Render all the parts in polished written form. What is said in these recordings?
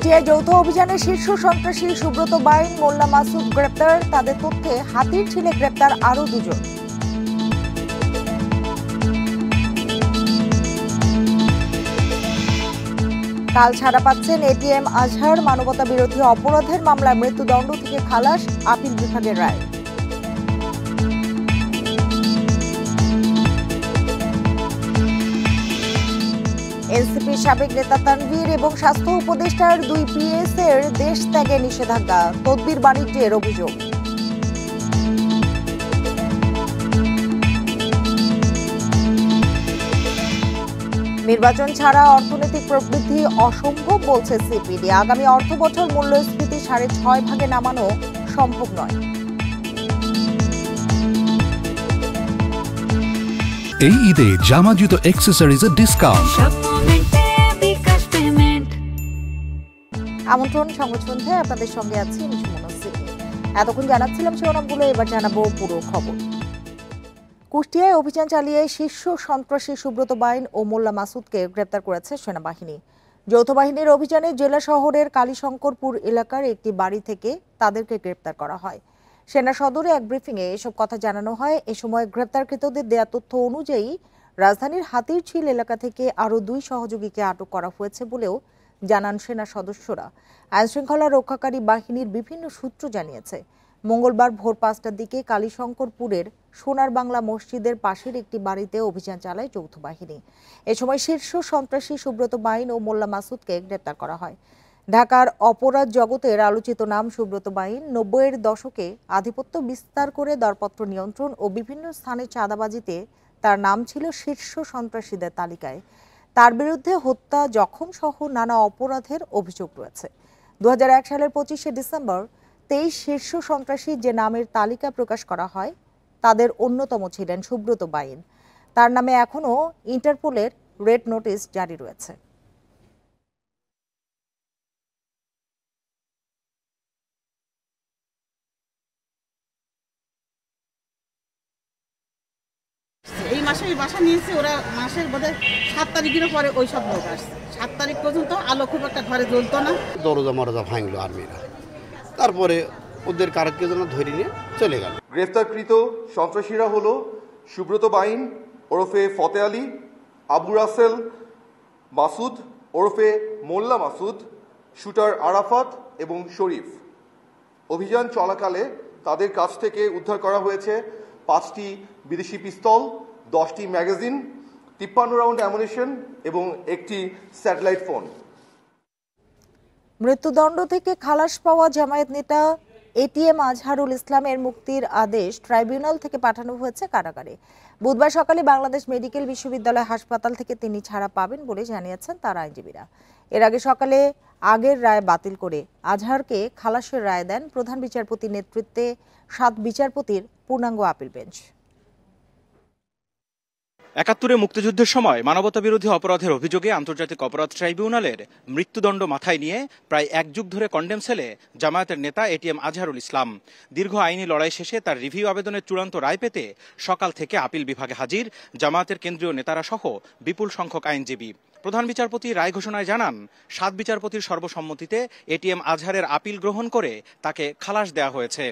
কুষ্টিয়ায় যৌথ অভিযানে শীর্ষ সন্ত্রাসী সুব্রত বাইন, মোল্লা মাসুদ গ্রেপ্তার। তাদের তথ্যে হাতির ঝিলে গ্রেপ্তার আরও দুজন। কাল ছাড়া পাচ্ছেন এটিএম আজহার। মানবতা বিরোধী অপরাধের মামলায় মৃত্যুদণ্ড থেকে খালাস, আপিল বিভাগের রায়। এনসিপির সাবেক নেতা তানভীর এবং স্বাস্থ্য উপদেষ্টার 2 পিএস এর দেশ ত্যাগে নিষেধাজ্ঞা, তদবির বাণিজ্যের অভিযোগ। নির্বাচন ছাড়া অর্থনৈতিক প্রবৃদ্ধি অসম্ভব বলছে সিপিডি। আগামী অর্থবছর মূল্যস্ফীতি 6.5% নামানো সম্ভব নয়। এই ঈদে জামা জুতো অ্যাক্সেসরিজের ডিসকাউন্ট। আমন্ত্রণ সংবাদ সন্ধ্যায়, আপনাদের সঙ্গে আছি আমি সুমনা সিটি। এতক্ষণ জানাচ্ছিলাম শিরোনামগুলো, এবার জানাবো পুরো খবর। কুষ্টিয়ায় অভিযান চালিয়ে শীর্ষ সন্ত্রাসী সুব্রত বাইন ও মোল্লা মাসুদকে গ্রেপ্তার করেছে সেনাবাহিনী। যৌথ বাহিনীর অভিযানে জেলা শহরের কালীশঙ্করপুর এলাকার একটি বাড়ি থেকে তাদেরকে গ্রেপ্তার করা হয়। সেনা সদরে এক ব্রিফিংয়ে এসব কথা জানানো হয়। এ সময় গ্রেপ্তারকৃতদের দেয়া তথ্য অনুযায়ী রাজধানীর হাতিরঝিল এলাকা থেকে আরও 2 সহযোগীকে আটক করা হয়েছে বলেও জানান সেনা সদস্যরা। আইনশৃঙ্খলা রক্ষাকারী বাহিনীর বিভিন্ন সূত্র জানিয়েছে, মঙ্গলবার ভোর 5টার দিকে কালীশঙ্করপুরের সোনার বাংলা মসজিদের পাশের একটি বাড়িতে অভিযান চালায় যৌথ বাহিনী। এ সময় শীর্ষ সন্ত্রাসী সুব্রত বাইন ও মোল্লা মাসুদকে গ্রেপ্তার করা হয়। ঢাকার অপরাধ জগতের আলোচিত নাম সুব্রত বাইন 90-এর দশকে আধিপত্য বিস্তার করে দরপত্র নিয়ন্ত্রণ ও বিভিন্ন স্থানে চাঁদাবাজিতে তার নাম ছিল শীর্ষ সন্ত্রাসীদের তালিকায়। তার বিরুদ্ধে হত্যা, জখম সহ নানা অপরাধের অভিযোগ রয়েছে। 2001 সালের 25শে ডিসেম্বর 23 শীর্ষ সন্ত্রাসী যে নামের তালিকা প্রকাশ করা হয় তাদের অন্যতম ছিলেন সুব্রত বাইন। তার নামে এখনও ইন্টারপোলের রেড নোটিশ জারি রয়েছে। এই মাসে বাসা নিয়েছে ওরা, মাসের বোধহয় 7 তারিখের পরে ওই সব লোক আসছে। 7 তারিখ পর্যন্ত আলো খুব একটা ঘরে জ্বলতো না। দরজা মরজা ভাঙলো আর্মিরা, তারপরে ওদের কারকে যেন ধরে নিয়ে চলে গেল। গ্রেফতারকৃত সন্ত্রাসীরা হলো সুব্রত বাইন ওরফে ফতে আলী, আবু রাসেল মাসুদ ওরফে মোল্লা মাসুদ, শুটার আরাফাত এবং শরীফ। অভিযান চলাকালে তাদের কাছ থেকে উদ্ধার করা হয়েছে 5টি বিদেশি পিস্তল, 10টি ম্যাগাজিন, 53 রাউন্ড অ্যামুনিশন এবং একটি স্যাটেলাইট ফোন। মৃত্যুদণ্ড থেকে খালাস পাওয়া জামায়াত নেতা এটিএম আজহারুল ইসলামের মুক্তির আদেশ ট্রাইব্যুনাল থেকে পাঠানো হয়েছে কারাগারে। বুধবার সকালে বাংলাদেশ মেডিকেল বিশ্ববিদ্যালয় হাসপাতাল থেকে তিনি ছাড়া পাবেন বলে জানিয়েছেন তার আইনজীবীরা। এর আগে সকালে আগের রায় বাতিল করে আজহারকে খালাসের রায় দেন প্রধান বিচারপতির নেতৃত্বে 7 বিচারপতির পূর্ণাঙ্গ আপিল বেঞ্চ। 71-এ মুক্তিযুদ্ধের সময় মানবতা বিরোধী অপরাধের অভিযোগে আন্তর্জাতিক অপরাধ ট্রাইব্যুনালের মৃত্যুদণ্ড মাথায় নিয়ে প্রায় 1 যুগ ধরে কন্ডেম সেলে জামায়াতের নেতা এটিএম আজহারুল ইসলাম। দীর্ঘ আইনি লড়াই শেষে তার রিভিউ আবেদনের চূড়ান্ত রায় পেতে সকাল থেকে আপিল বিভাগে হাজির জামায়াতের কেন্দ্রীয় নেতারা সহ বিপুল সংখ্যক আইনজীবী। প্রধান বিচারপতি রায় ঘোষণায় জানান, 7 বিচারপতির সর্বসম্মতিতে এটিএম আজহারের আপিল গ্রহণ করে তাকে খালাস দেওয়া হয়েছে।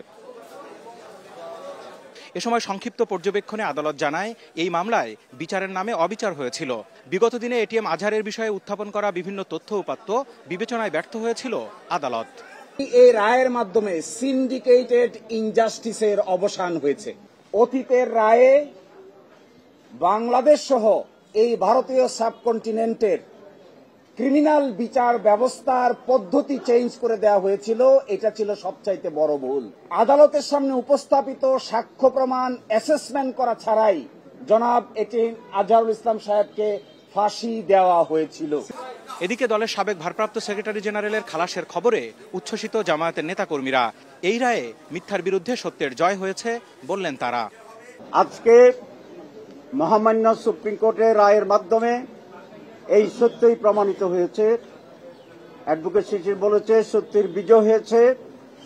এ সময় সংক্ষিপ্ত পর্যবেক্ষণে আদালত জানায়, এই মামলায় বিচারের নামে অবিচার হয়েছিল। বিগত দিনে এটিএম আজহারের বিষয়ে উত্থাপন করা বিভিন্ন তথ্য উপাত্ত বিবেচনায় ব্যর্থ হয়েছিল আদালত। এই রায়ের মাধ্যমে সিন্ডিকেটেড ইনজাস্টিসের অবসান হয়েছে। অতীতের রায়ে বাংলাদেশ সহ এই ভারতীয় সাবকন্টিনেন্টের ক্রিমিনাল বিচার ব্যবস্থার পদ্ধতি চেঞ্জ করে দেওয়া হয়েছিল। এটা ছিল সবচাইতে বড় ভুল। আদালতের সামনে উপস্থাপিত সাক্ষ্য প্রমাণ অ্যাসেসমেন্ট করা ছাড়াই জনাব এটিএম আজহারুল ইসলাম সাহেবকে ফাঁসি দেওয়া হয়েছিল। এদিকে দলের সাবেক ভারপ্রাপ্ত সেক্রেটারি জেনারেলের খালাসের খবরে উচ্ছ্বসিত জামায়াতের নেতাকর্মীরা। এই রায়ে মিথ্যার বিরুদ্ধে সত্যের জয় হয়েছে বললেন তারা। আজকে মহামান্য সুপ্রিম কোর্টের রায়ের মাধ্যমে এই সত্যই প্রমাণিত হয়েছে। অ্যাডভোকেট শিশির বলেছে, সত্যের বিজয় হয়েছে,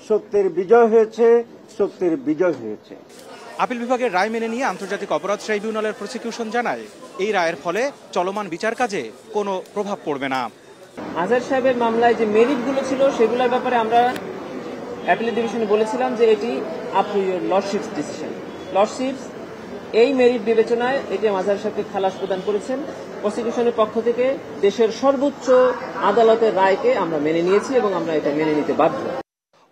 সত্যের বিজয় হয়েছে, সত্যের বিজয় হয়েছে। আপিল বিভাগের রায় মেনে নিয়ে আন্তর্জাতিক অপরাধ ট্রাইব্যুনালের প্রসিকিউশন জানায়, এই রায়ের ফলে চলমান বিচার কাজে কোনো প্রভাব পড়বে না। আজহার সাহেবের মামলায় যে মেরিটগুলো ছিল সেগুলোর ব্যাপারে আমরা অ্যাপিলেট ডিভিশনে বলেছিলাম যে এটি up to your lordships decision. Lordships এই মেরিট বিবেচনায় এটিএম আজহার সাহেবকে খালাস প্রদান করেছেন। প্রসিকিউশনের পক্ষ থেকে দেশের সর্বোচ্চ আদালতের রায়কে আমরা মেনে নিয়েছি এবং আমরা এটা মেনে নিতে বাধ্য।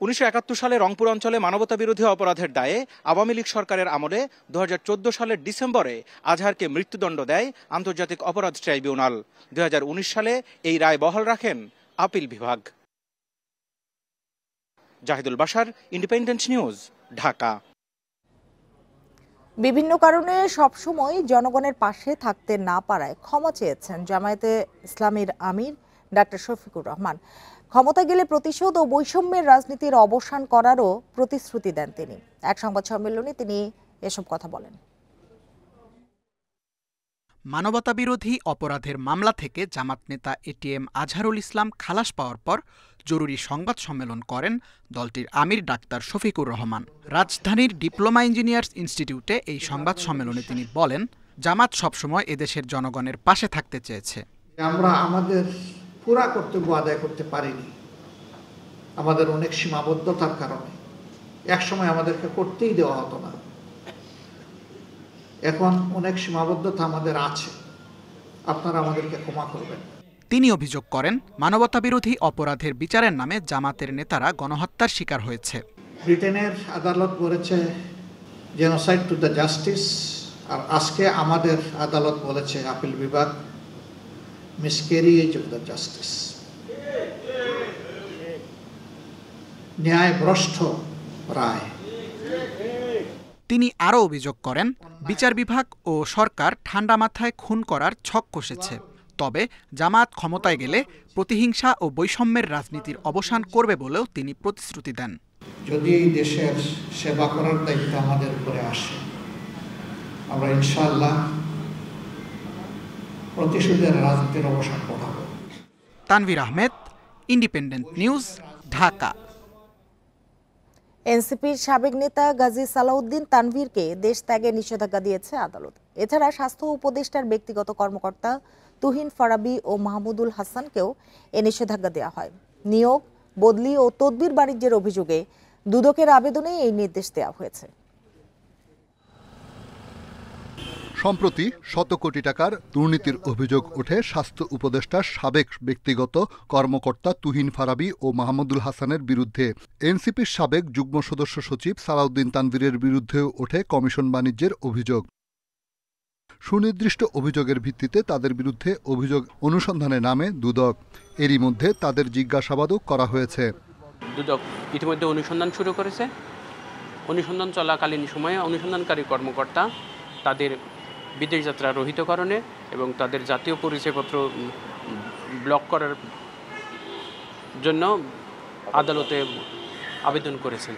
1971 সালে রংপুর অঞ্চলে মানবতা বিরোধী অপরাধের দায়ে আওয়ামী লীগ সরকারের আমলে 2014 সালের ডিসেম্বরে আজহারকে মৃত্যুদণ্ড দেয় আন্তর্জাতিক অপরাধ ট্রাইব্যুনাল। 2019 সালে এই রায় বহাল রাখেন আপিল বিভাগ। Zahidul Bashar, independent news, Dhaka. বিভিন্ন কারণে সবসময় জনগণের পাশে থাকতে না পারায় ক্ষমা চেয়েছেন জামায়াতে ইসলামীর আমির ডাক্তার শফিকুর রহমান। ক্ষমতা গেলে প্রতিশোধ ও বৈষম্যের রাজনীতির অবসান করারও প্রতিশ্রুতি দেন তিনি। এক সংবাদ সম্মেলনে তিনি এসব কথা বলেন। মানবতাবিরোধী অপরাধের মামলা থেকে জামাত নেতা এটিএম আজহারুল ইসলাম খালাস পাওয়ার পর জরুরি সংবাদ সম্মেলন করেন দলটির আমির ডাক্তার শফিকুর রহমান। রাজধানীর ডিপ্লোমা ইঞ্জিনিয়ার্স ইনস্টিটিউটে এই সংবাদ সম্মেলনে তিনি বলেন, জামাত সবসময় এদেশের জনগণের পাশে থাকতে চেয়েছে। আমরা আমাদের পুরা কর্তব্য আদায় করতে পারিনি, আমাদের অনেক সীমাবদ্ধতার কারণে। একসময় আমাদেরকে করতেই দেওয়া হতো না, এখন অনেক সীমাবদ্ধতা আমাদের আছে, আপনারা আমাদেরকে ক্ষমা করবেন। তিনি অভিযোগ করেন, মানবতাবিরোধী অপরাধের বিচারের নামে জামাতের নেতারা গণহত্যার শিকার হয়েছে। ব্রিটেনের আদালত বলেছে জেনোসাইড টু দ্য জাস্টিস, আর আজকে আমাদের আদালত বলেছে আপিল বিভাগ মিসক্যারিয়েজ অফ দ্য জাস্টিস, ন্যায়ভ্রষ্ট রায়। তিনি আরও অভিযোগ করেন, বিচার বিভাগ ও সরকার ঠান্ডা মাথায় খুন করার ছক কষেছে। তবে জামাত ক্ষমতায় গেলে প্রতিহিংসা ও বৈষম্যের রাজনীতির অবসান করবে বলেও তিনি প্রতিশ্রুতি দেন। যদি এই দেশের সেবা করার দায়িত্ব আমাদের উপরে আসে, আমরা ইনশাআল্লাহ প্রতিশোধের রাজনীতির অবসান ঘটাব। Tanvir Ahmed, independent news, Dhaka. এনসিপির সাবেক নেতা গাজী সালাউদ্দিন তানভীরকে দেশ ত্যাগে নিষেধাজ্ঞা দিয়েছে আদালত। এছাড়া স্বাস্থ্য উপদেষ্টার ব্যক্তিগত কর্মকর্তা তুহিন ফারাবী ও মাহমুদুল হাসানকেও এ নিষেধাজ্ঞা দেওয়া হয়। নিয়োগ, বদলি ও তদবির বাণিজ্যের অভিযোগে দুদকের আবেদনে এই নির্দেশ দেওয়া হয়েছে। সম্প্রতি শত কোটি টাকার দুর্নীতির অভিযোগ ওঠে স্বাস্থ্য উপদেষ্টার সাবেক ব্যক্তিগত কর্মকর্তা তুহিন ফারাবী ও মাহমুদুল হাসানের বিরুদ্ধে। এনসিপির সাবেক যুগ্ম সদস্য সচিব সালাউদ্দিন তানভীরের বিরুদ্ধেও ওঠে কমিশন বাণিজ্যের অভিযোগ। সুনির্দিষ্ট অভিযোগের ভিত্তিতে তাদের বিরুদ্ধে অভিযোগ অনুসন্ধানে নামে দুদক। এরই মধ্যে তাদের জিজ্ঞাসাবাদও করা হয়েছে। দুদক ইতিমধ্যে অনুসন্ধান শুরু করেছে। অনুসন্ধান চলাকালীন সময়ে অনুসন্ধানকারী কর্মকর্তা তাদের বিদেশ যাত্রা রহিতকরণে এবং তাদের জাতীয় পরিচয়পত্র ব্লক করার জন্য আদালতে আবেদন করেছেন।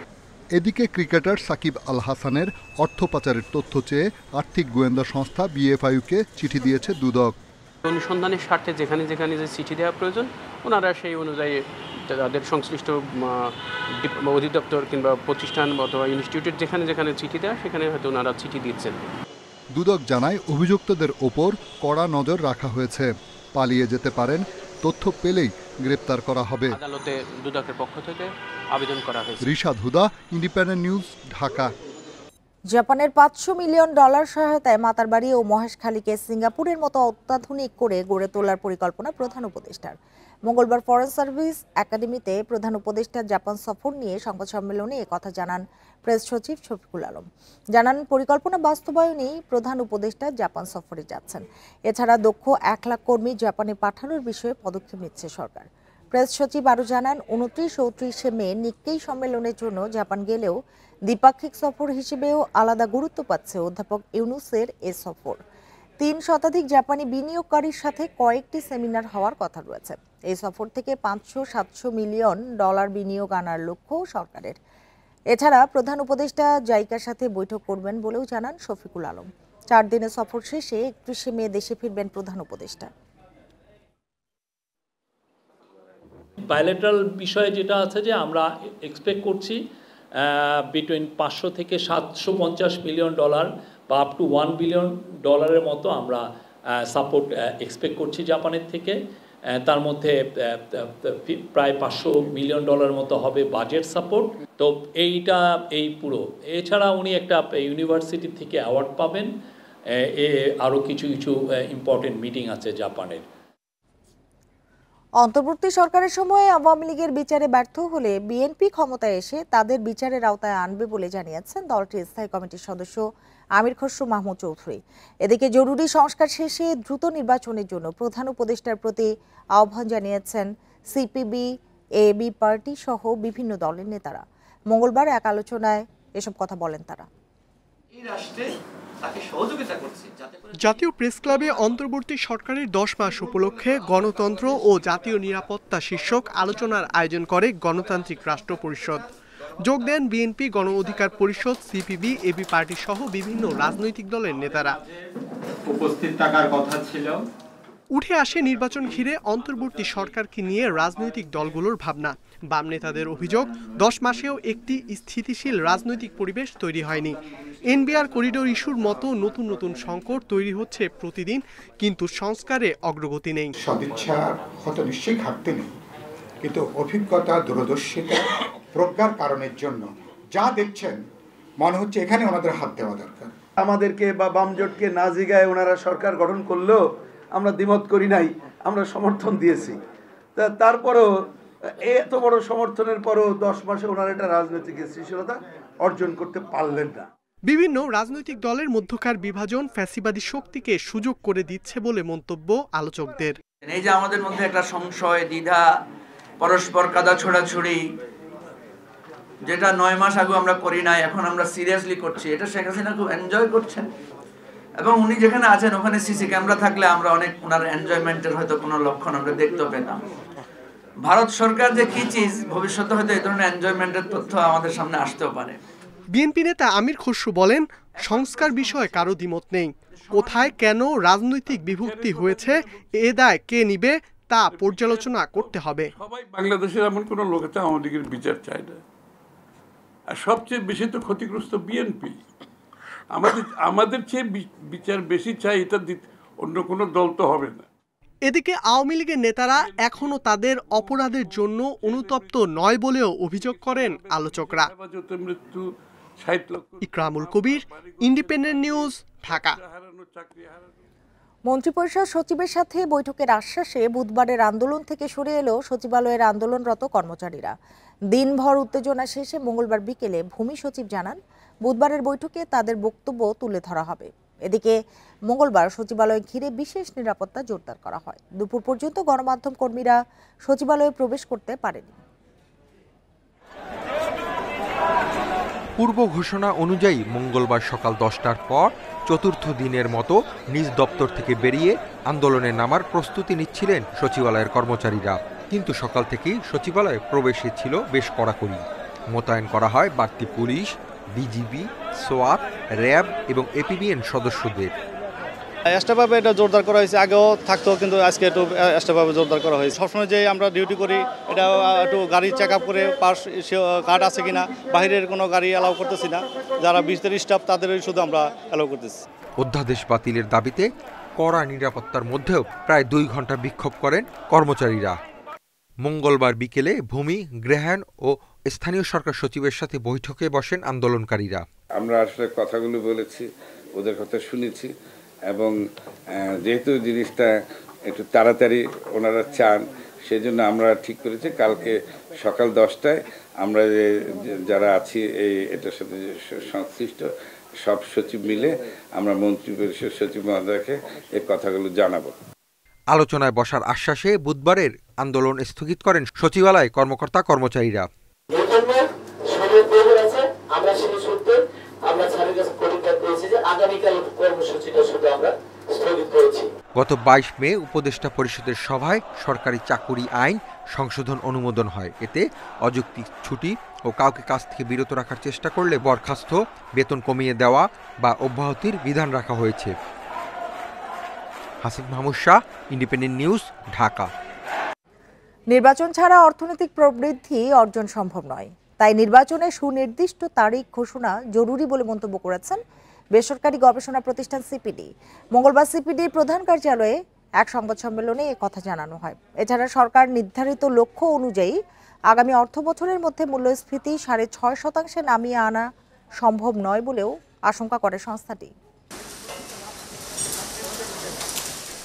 এদিকে ক্রিকেটার সাকিব আল হাসানের অর্থ পাচারের তথ্য চেয়ে আর্থিক গোয়েন্দা সংস্থা বিএফআইউকে চিঠি দিয়েছে দুদক। অনুসন্ধানের স্বার্থে যেখানে যেখানে যে চিঠি দেওয়া প্রয়োজন ওনারা সেই অনুযায়ী তাদের সংশ্লিষ্ট অধিদপ্তর কিংবা প্রতিষ্ঠান অথবা ইনস্টিটিউটের যেখানে যেখানে চিঠি দেওয়া সেখানে হয়তো ওনারা চিঠি দিচ্ছেন। দুদক জানায় অভিযুক্তদের ওপর কড়া নজর রাখা হয়েছে। পালিয়ে যেতে পারেন, তথ্য পেলেই গ্রেপ্তার করা হবে। আদালতে দুদকের পক্ষ থেকে আবেদন করা হয়েছে। রিশাদ হুদা, ইন্ডিপেন্ডেন্ট নিউজ, ঢাকা। জাপানের $500 মিলিয়ন সহায়তায় মাতারবাড়ি ও মহেশখালীকে সিঙ্গাপুরের মতো অত্যাধুনিক করে গড়ে তোলার পরিকল্পনা প্রধান উপদেষ্টার। মঙ্গলবার ফরেন সার্ভিস একাডেমিতে প্রধান উপদেষ্টার জাপান সফর নিয়ে সংবাদ সম্মেলনে একথা জানান প্রেস সচিব শফিকুল আলম। জানান, পরিকল্পনা বাস্তবায়নেই প্রধান উপদেষ্টা জাপান সফরে যাচ্ছেন। এছাড়া দক্ষ 1 লাখ কর্মী জাপানে পাঠানোর বিষয়ে পদক্ষেপ নিচ্ছে সরকার। প্রেস সচিব আরও জানান, 29 ও 30 মে নিক্কেই সম্মেলনের জন্য জাপান গেলেও দ্বিপাক্ষিক সফর হিসেবেও আলাদা গুরুত্ব পাচ্ছে অধ্যাপক ইউনুসের এ সফর। 3 শতাধিক জাপানি বিনিয়োগকারীর সাথে কয়েকটি সেমিনার হওয়ার কথা রয়েছে। এই সফর থেকে $500-700 মিলিয়ন বিনিয়োগ আনার লক্ষ্য সরকারের। এছাড়া প্রধান উপদেষ্টা জাইকার সাথে বৈঠক করবেন বলেও জানান শফিকুল আলম। 4 দিনের সফর শেষে 31 মে দেশে ফিরবেন প্রধান উপদেষ্টা। বায়োলেটারাল বিষয়ে যেটা আছে যে আমরা এক্সপেক্ট করছি বিটুইন $500 থেকে $750 মিলিয়ন বা আপ টু $1 বিলিয়ন মতো আমরা সাপোর্ট এক্সপেক্ট করছি জাপানের থেকে। তার মধ্যে প্রায় $500 মিলিয়ন মতো হবে বাজেট সাপোর্ট। তো এই পুরো এছাড়া উনি একটা ইউনিভার্সিটি থেকে অ্যাওয়ার্ড পাবেন। আরও কিছু ইম্পর্টেন্ট মিটিং আছে জাপানের। অন্তর্বর্তী সরকারের সময়ে আওয়ামী লীগের বিচারে ব্যর্থ হলে বিএনপি ক্ষমতায় এসে তাদের বিচারের আওতায় আনবে বলে জানিয়েছেন দলটির স্থায়ী কমিটির সদস্য আমির খসরু মাহমুদ চৌধুরী। এদিকে জরুরি সংস্কার শেষে দ্রুত নির্বাচনের জন্য প্রধান উপদেষ্টার প্রতি আহ্বান জানিয়েছেন সিপিবি, এবি পার্টি সহ বিভিন্ন দলের নেতারা। মঙ্গলবার এক আলোচনায় এসব কথা বলেন তারা। জাতীয় প্রেস ক্লাবে অন্তর্বর্তী সরকারের 10 মাস উপলক্ষে গণতন্ত্র ও জাতীয় নিরাপত্তা শীর্ষক আলোচনার আয়োজন করে গণতান্ত্রিক রাষ্ট্র পরিষদ। যোগ দেন বিএনপি, গণ অধিকার পরিষদ, সিপিবি, এবি পার্টি সহ বিভিন্ন রাজনৈতিক দলের নেতারা। উপস্থিত থাকার কথা ছিল। উঠে আসে নির্বাচন ঘিরে অন্তর্বর্তী সরকারকে নিয়ে রাজনৈতিক দলগুলোর ভাবনা। বাম নেতাদের অভিযোগ, 10 মাসেও একটি স্থিতিশীল রাজনৈতিক পরিবেশ তৈরি হয়নি। এনবিআর করিডোর ইস্যুর মতো নতুন নতুন সংকট তৈরি হচ্ছে প্রতিদিন, কিন্তু সংস্কারে অগ্রগতি নেই। সদিচ্ছার হয়তো নিশ্চয়ই ঘাটতি নেই, কিন্তু অভিজ্ঞতা, দূরদর্শিতা, প্রজ্ঞার কারণের জন্য যা দেখছেন মনে হচ্ছে এখানে ওনাদের হাত দেওয়া দরকার। আমাদেরকে বা বামজোটকে না জিগায় ওনারা সরকার গঠন করলেও আমরা দ্বিমত করি নাই, আমরা সমর্থন দিয়েছি। তারপরও এত বড় সমর্থনের পরও 10 মাসে ওনারা একটা রাজনৈতিক স্থিতিশীলতা অর্জন করতে পারলেন না। বিভিন্ন রাজনৈতিক দলের মধ্যকার বিভাজন ফ্যাসিবাদী শক্তিকে সুযোগ করে দিচ্ছে বলে মন্তব্য আলোচকদের। এই যে আমাদের মধ্যে একটা সংশয়, দ্বিধা, পরস্পর কাদা ছোড়াছুড়ি, যেটা 9 মাস আগে আমরা করি নাই, এখন আমরা সিরিয়াসলি করছি, এটা শেখ হাসিনা খুব এনজয় করছেন। এবং উনি যেখানে আছেন ওখানে সিসি ক্যামেরা থাকলে আমরা অনেক ওনার এনজয়মেন্টের হয়তো কোনো লক্ষণ আমরা দেখতে পেতাম। ভারত সরকার যে কি চিজ, ভবিষ্যতে হয়তো এই ধরনের এনজয়মেন্টের তথ্য আমাদের সামনে আসতেও পারে। বিএনপি নেতা আমির খসরু বলেন, সংস্কার বিষয়ে কারো দ্বিমত নেই। কোথায় কেন রাজনৈতিক বিভক্তি হয়েছে, এ দায় কে নিবে তা পর্যালোচনা করতে হবে। সবাই বাংলাদেশের এমন কোনো লোক আছে আওয়ামী লীগের বিচার চায় না, আর সবচেয়ে বেশি তো ক্ষতিগ্রস্ত বিএনপি। আমাদের চেয়ে বিচার বেশি চাই, এটা অন্য কোনো দল তো হবে না। এদিকে আওয়ামী লীগের নেতারা এখনো তাদের অপরাধের জন্য অনুতপ্ত নয় বলেও অভিযোগ করেন আলোচকরা। মৃত্যু, ইকরামুল কবির, ইন্ডিপেন্ডেন্ট নিউজ, ঢাকা। মন্ত্রিপরিষদ সচিবের সাথে বৈঠকের আশ্বাসে বুধবারের আন্দোলন থেকে সরে এলো সচিবালয়ের আন্দোলনরত কর্মচারীরা। দিনভর উত্তেজনা শেষে মঙ্গলবার বিকেলে ভূমি সচিব জানান, বুধবারের বৈঠকে তাদের বক্তব্য তুলে ধরা হবে। এদিকে মঙ্গলবার সচিবালয় ঘিরে বিশেষ নিরাপত্তা জোরদার করা হয়। দুপুর পর্যন্ত গণমাধ্যম কর্মীরা সচিবালয়ে প্রবেশ করতে পারেনি। পূর্ব ঘোষণা অনুযায়ী মঙ্গলবার সকাল 10টার পর চতুর্থ দিনের মতো নিজ দপ্তর থেকে বেরিয়ে আন্দোলনে নামার প্রস্তুতি নিচ্ছিলেন সচিবালয়ের কর্মচারীরা। কিন্তু সকাল থেকেই সচিবালয়ে প্রবেশে ছিল বেশ কড়াকড়ি। মোতায়েন করা হয় বাড়তি পুলিশ, বিজিবি, সোয়াত, র্যাব এবং এপিবিএন সদস্যদের। এক্সট্রাভাবে এটা জোরদার করা হয়েছে, আগেও থাকতো কিন্তু আজকে একটু এক্সট্রাভাবে জোরদার করা হয়েছে। সবসময় যে আমরা ডিউটি করি এটা একটু গাড়ি চেক আপ করে পাস কার্ড আছে কিনা, বাইরের কোনো গাড়ি অ্যালাউ করতেছি না। যারা 20 স্টাফ তাদেরই শুধু আমরা অ্যালাউ করতেছি। অধ্যাদেশ বাতিলের দাবিতে কড়া নিরাপত্তার মধ্যেও প্রায় 2 ঘন্টা বিক্ষোভ করেন কর্মচারীরা। মঙ্গলবার বিকেলে ভূমি, গৃহায়ণ ও স্থানীয় সরকার সচিবের সাথে বৈঠকে বসেন আন্দোলনকারীরা। আমরা আসলে কথাগুলো বলেছি, ওদের কথা শুনেছি, এবং যেহেতু জিনিসটা একটু তাড়াতাড়ি ওনারা চান, সেই জন্য আমরা ঠিক করেছি কালকে সকাল 10টায় আমরা যারা আছি এটার সাথে সংশ্লিষ্ট সব সচিব মিলে আমরা মন্ত্রী পরিষদ সচিব মহোদয়কে এই কথাগুলো জানাবো। আলোচনায় বসার আশ্বাসে বুধবারের আন্দোলন স্থগিত করেন সচিবালয় কর্মকর্তা কর্মচারীরা। গত 22 মে উপদেষ্টা পরিষদের সভায় সরকারি চাকুরি আইন সংশোধন অনুমোদন হয়। এতে অযৌক্তিক ছুটি ও কাউকে কাজ থেকে বিরত রাখার চেষ্টা করলে বরখাস্ত, বেতন কমিয়ে দেওয়া বা অব্যাহতির বিধান রাখা হয়েছে। Hasin Mahmud Shah, independent news, Dhaka. নির্বাচন ছাড়া অর্থনৈতিক প্রবৃদ্ধি অর্জন সম্ভব নয়, তাই নির্বাচনের সুনির্দিষ্ট তারিখ ঘোষণা জরুরি বলে মন্তব্য করেছেন বেসরকারি গবেষণা প্রতিষ্ঠান সিপিডি। মঙ্গলবার সিপিডির প্রধান কার্যালয়ে এক সংবাদ সম্মেলনে এ কথা জানানো হয়। এছাড়া সরকার নির্ধারিত লক্ষ্য অনুযায়ী আগামী অর্থবছরের মধ্যে মূল্যস্ফীতি 6.5% নামিয়ে আনা সম্ভব নয় বলেও আশঙ্কা করে সংস্থাটি।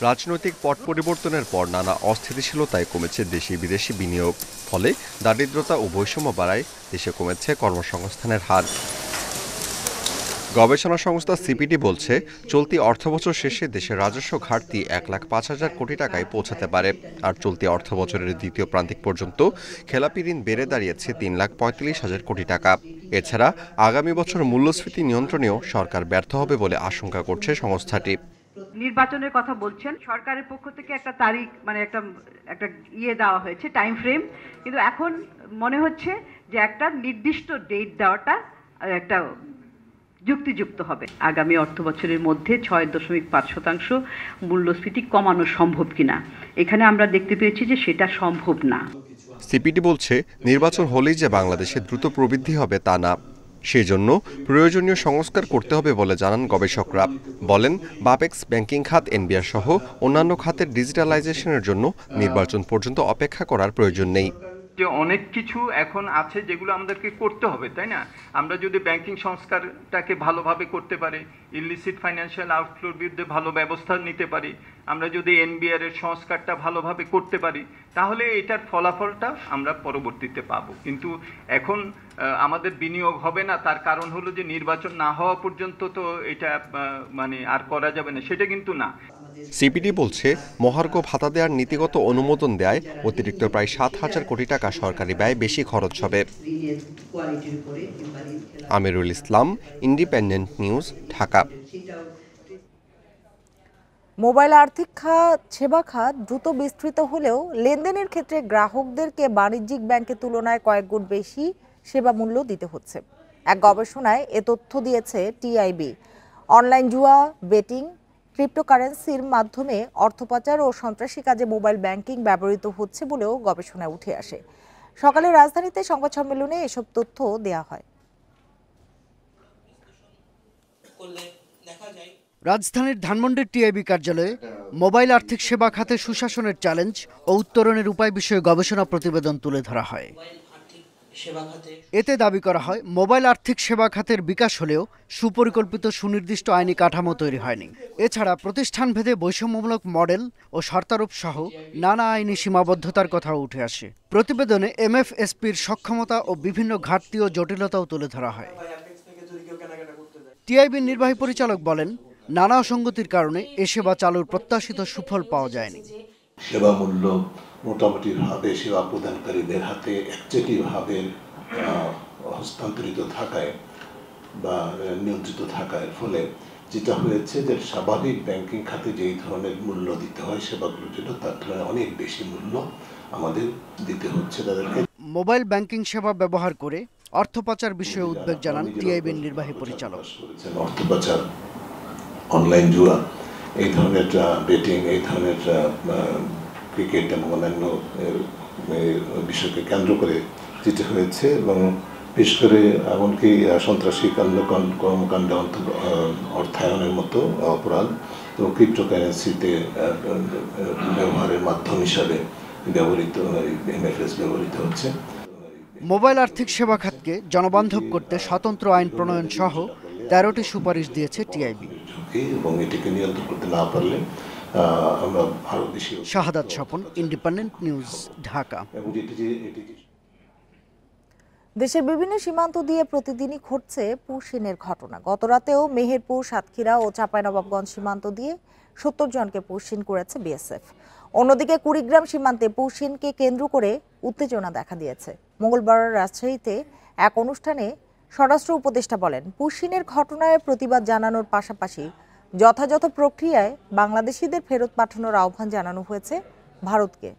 রাজনৈতিক পট পরিবর্তনের পর নানা অস্থিতিশীলতায় কমেছে দেশি বিদেশি বিনিয়োগ, ফলে দারিদ্রতা ও বৈষম্য বাড়ায়, দেশে কমেছে কর্মসংস্থানের হার। গবেষণা সংস্থা সিপিডি বলছে, চলতি অর্থবছর শেষে দেশের রাজস্ব ঘাটতি 1,05,000 কোটি টাকায় পৌঁছাতে পারে। আর চলতি অর্থবছরের দ্বিতীয় প্রান্তিক পর্যন্ত খেলাপি ঋণ বেড়ে দাঁড়িয়েছে 3,45,000 কোটি টাকা। এছাড়া আগামী বছর মূল্যস্ফীতি নিয়ন্ত্রণেও সরকার ব্যর্থ হবে বলে আশঙ্কা করছে সংস্থাটি। নির্বাচনের কথা বলছেন, সরকারের পক্ষ থেকে একটা তারিখ একটা দেওয়া হয়েছে, টাইম ফ্রেম, কিন্তু এখন মনে হচ্ছে যে একটা নির্দিষ্ট ডেট দেওয়াটা একটা যুক্তিযুক্ত হবে। আগামী অর্থবছরের মধ্যে 6.5% মূল্যস্ফীতি কমানো সম্ভব কিনা, এখানে আমরা দেখতে পেয়েছি যে সেটা সম্ভব না। সিপিডি বলছে, নির্বাচন হলেই যে বাংলাদেশে দ্রুত প্রবৃদ্ধি হবে তা না, সেজন্য প্রয়োজনীয় সংস্কার করতে হবে বলে জানান গবেষকরা। বলেন, বাপেক্স, ব্যাংকিং খাত, এনবিআর সহ অন্যান্য খাতের ডিজিটালাইজেশনের জন্য নির্বাচন পর্যন্ত অপেক্ষা করার প্রয়োজন নেই। যে অনেক কিছু এখন আছে যেগুলো আমাদেরকে করতে হবে, তাই না? আমরা যদি ব্যাংকিং সংস্কারটাকে ভালোভাবে করতে পারি, ইলিসিট ফাইন্যান্সিয়াল আউটফ্লোর বিরুদ্ধে ভালো ব্যবস্থা নিতে পারি, আমরা যদি এনবিআর এর সংস্কারটা ভালোভাবে করতে পারি, তাহলে এটার ফলাফলটা আমরা পরবর্তীতে পাবো। কিন্তু এখন আমাদের বিনিয়োগ হবে না, তার কারণ হলো যে নির্বাচন না হওয়া পর্যন্ত তো এটা আর করা যাবে না, সেটা কিন্তু না। সিপিডি বলছে, মহার্ঘ ভাতা দেওয়ার নীতিগত অনুমোদন দেয় অতিরিক্ত প্রায় 7,000 কোটি টাকা সরকারি ব্যয় বেশি খরচ হবে। Amirul Islam, independent news, Dhaka. Mobile আর্থিক খাত, সেবা খাত দ্রুত বিস্তৃত হলেও লেনদেনের ক্ষেত্রে গ্রাহকদেরকে বাণিজ্যিক ব্যাংকের তুলনায় কয়েক গুণ বেশি সেবা মূল্য দিতে হচ্ছে। এক গবেষণায় এ তথ্য দিয়েছে টিআইবি। অনলাইন জুয়া, বেটিং, ক্রিপ্টোকারেন্সির মাধ্যমে অর্থ পাচার ও সন্ত্রাসী কাজে মোবাইল ব্যাংকিং ব্যবহৃত হচ্ছে বলেও গবেষণায় উঠে আসে। সকালে রাজধানীতে সংবাদ সম্মেলনে এসব তথ্য দেয়া হয়। রাজধানীর ধানমন্ডির টিআইবি কার্যালয়ে মোবাইল আর্থিক সেবা খাতে সুশাসনের চ্যালেঞ্জ ও উত্তরণের উপায় বিষয়ে গবেষণা প্রতিবেদন তুলে ধরা হয়। এতে দাবি করা হয়, মোবাইল আর্থিক সেবা খাতের বিকাশ হলেও সুপরিকল্পিত সুনির্দিষ্ট আইনি কাঠামো তৈরি হয়নি। এছাড়া প্রতিষ্ঠানভেদে বৈষম্যমূলক মডেল ও শর্তারোপ সহ নানা আইনি সীমাবদ্ধতার কথাও উঠে আসে। প্রতিবেদনে এমএফএসপির সক্ষমতা ও বিভিন্ন ঘাটতি ও জটিলতাও তুলে ধরা হয়। টিআইবির নির্বাহী পরিচালক বলেন, নানা অসঙ্গতির কারণে এ সেবা চালুর প্রত্যাশিত সুফল পাওয়া যায়নি। সেবা মূল্য মোটামুটি ভাবে সেবা প্রদানকারীদের হাতে একচেটিয়াভাবে হস্তান্তরিত থাকায় বা নিয়ন্ত্রিত থাকার ফলে যেটা হয়েছে যে স্বাভাবিক ব্যাংকিং খাতে যেই ধরনের মূল্য দিতে হয় সেবাগুলোর জন্য, তার তুলনায় অনেক বেশি মূল্য আমাদের দিতে হচ্ছে তাদেরকে। মোবাইল ব্যাংকিং সেবা ব্যবহার করে অর্থ পাচার বিষয়ে উদ্বেগ জানান টিআইবির নির্বাহী পরিচালক। অর্থ পাচার, অনলাইন জুয়া, এই ধরনের বেটিং, এই ধরনের ক্রিকেট এবং অন্যান্য বিষয়কে কেন্দ্র করে যেটা হয়েছে, এবং বিশেষ করে এমনকি সন্ত্রাসী কর্মকাণ্ডে অর্থায়নের মতো অপরাধ এবং ক্রিপ্টোকারেন্সিতে ব্যবহারের মাধ্যম হিসাবে ব্যবহৃত এমএফএস ব্যবহৃত হচ্ছে। মোবাইল আর্থিক সেবা খাতকে জনবান্ধব করতে স্বতন্ত্র আইন প্রণয়ন সহ 13টি সুপারিশ দিয়েছে টিআইবি। এবং এটিকে নিয়ন্ত্রণ করতে না পারলে আমরা আরো বেশি। শাহাদাত স্বপন, ইন্ডিপেন্ডেন্ট নিউজ, ঢাকা। দেশের বিভিন্ন সীমান্ত দিয়ে প্রতিদিনই ঘটছে পুশিনের ঘটনা। গতরাতেও মেহেরপুর, সাতক্ষীরা ও চাঁপাইনবাবগঞ্জ সীমান্ত দিয়ে 70 জনকে পুশিন করেছে বিএসএফ। অন্যদিকে কুড়িগ্রাম সীমান্তে পুশিনকে কেন্দ্র করে উত্তেজনা দেখা দিয়েছে। মঙ্গলবার রাজশাহীতে এক অনুষ্ঠানে স্বরাষ্ট্র উপদেষ্টা বলেন, পুশিনের ঘটনায় প্রতিবাদ জানানোর পাশাপাশি যথাযথ প্রক্রিয়ায় বাংলাদেশিদের ফেরত পাঠানোর আহ্বান জানানো হয়েছে ভারতকে।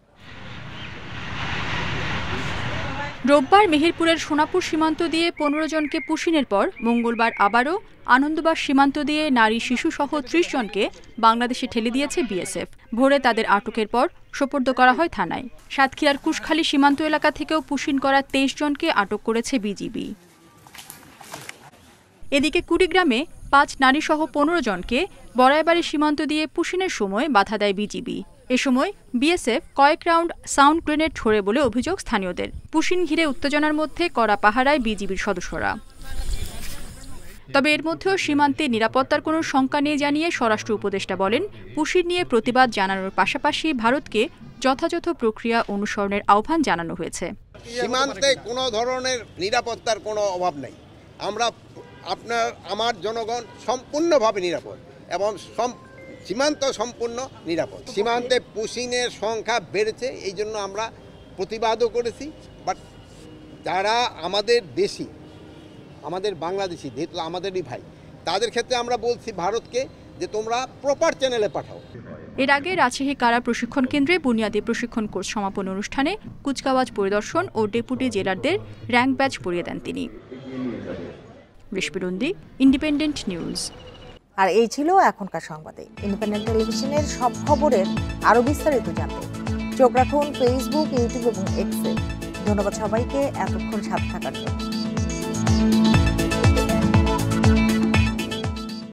রোববার মেহেরপুরের সোনাপুর সীমান্ত দিয়ে 15 জনকে পুশিনের পর মঙ্গলবার আবারও আনন্দবাগ সীমান্ত দিয়ে নারী, শিশুসহ 30 জনকে বাংলাদেশে ঠেলে দিয়েছে বিএসএফ। ভোরে তাদের আটকের পর সোপর্দ করা হয় থানায়। সাতক্ষীরার কুশখালী সীমান্ত এলাকা থেকেও পুশিন করা 23 জনকে আটক করেছে বিজিবি। এদিকে কুড়িগ্রামে 5 নারীসহ 15 জনকে বড়াইবাড়ি সীমান্ত দিয়ে পুশিনের সময় বাধা দেয় বিজিবি। এ সময় বিএসএফ কয়েক রাউন্ড সাউন্ড গ্রেনেড ছোড়ে বলে অভিযোগ স্থানীয়দের। পুশিন ঘিরে উত্তেজনার মধ্যে কড়া পাহারায় বিজিবির সদস্যরা। তবে এর মধ্যেও সীমান্তে নিরাপত্তার কোনো শঙ্কা নেই জানিয়ে স্বরাষ্ট্র উপদেষ্টা বলেন, পুশিন নিয়ে প্রতিবাদ জানানোর পাশাপাশি ভারতকে যথাযথ প্রক্রিয়া অনুসরণের আহ্বান জানানো হয়েছে। সীমান্তে কোনো ধরনের নিরাপত্তার কোনো অভাব নেই। আমরা আমার জনগণ সম্পূর্ণভাবে নিরাপদ এবং সীমান্ত সম্পূর্ণ নিরাপদ। সীমান্তে পুশিনের সংখ্যা বেড়েছে, এই জন্য আমরা প্রতিবাদও করেছি। বাট যারা আমাদের দেশি, আমাদের বাংলাদেশি, যেহেতু আমাদেরই ভাই, তাদের ক্ষেত্রে আমরা বলছি ভারতকে যে তোমরা প্রপার চ্যানেলে পাঠাও। এর আগে রাজশাহী কারা প্রশিক্ষণ কেন্দ্রে বুনিয়াদী প্রশিক্ষণ কোর্স সমাপন অনুষ্ঠানে কুচকাওয়াজ পরিদর্শন ও ডেপুটি জেলারদের র্যাঙ্ক ব্যাচ পরিয়ে দেন তিনি। রেশমিরুন্দি, ইন্ডিপেন্ডেন্ট নিউজ। আর এই ছিল এখনকার সংবাদে। ইন্ডিপেন্ডেন্ট টেলিভিশনের সব খবরের আরো বিস্তারিত জানতে চোখ রাখুন ফেসবুক, ইউটিউব এবং এক্সে। ধন্যবাদ সবাইকে এতক্ষণ সাথে থাকার জন্য।